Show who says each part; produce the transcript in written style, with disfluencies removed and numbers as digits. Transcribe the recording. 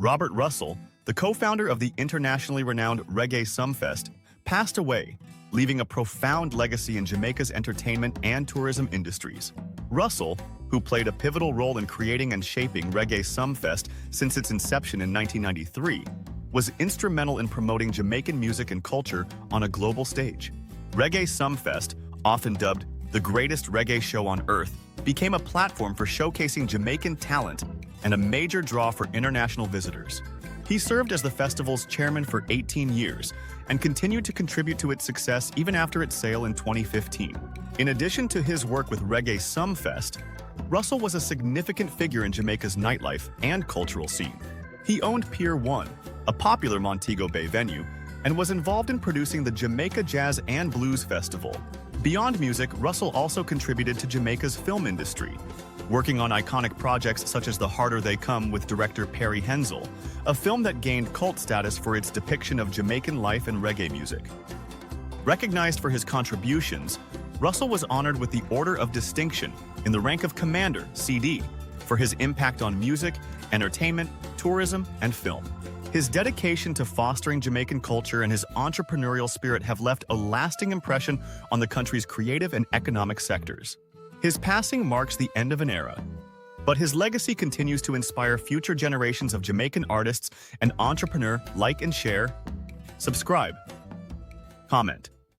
Speaker 1: Robert Russell, the co-founder of the internationally renowned Reggae Sumfest, passed away, leaving a profound legacy in Jamaica's entertainment and tourism industries. Russell, who played a pivotal role in creating and shaping Reggae Sumfest since its inception in 1993, was instrumental in promoting Jamaican music and culture on a global stage. Reggae Sumfest, often dubbed the greatest reggae show on earth, became a platform for showcasing Jamaican talent and a major draw for international visitors. He served as the festival's chairman for 18 years and continued to contribute to its success even after its sale in 2015. In addition to his work with Reggae Sumfest, Russell was a significant figure in Jamaica's nightlife and cultural scene. He owned Pier One, a popular Montego Bay venue, and was involved in producing the Jamaica Jazz and Blues Festival. Beyond music, Russell also contributed to Jamaica's film industry, working on iconic projects such as The Harder They Come with director Perry Henzell, a film that gained cult status for its depiction of Jamaican life and reggae music. Recognized for his contributions, Russell was honored with the Order of Distinction in the rank of Commander, CD, for his impact on music, entertainment, tourism, and film. His dedication to fostering Jamaican culture and his entrepreneurial spirit have left a lasting impression on the country's creative and economic sectors. His passing marks the end of an era, but his legacy continues to inspire future generations of Jamaican artists and entrepreneurs. Like and share, subscribe, comment.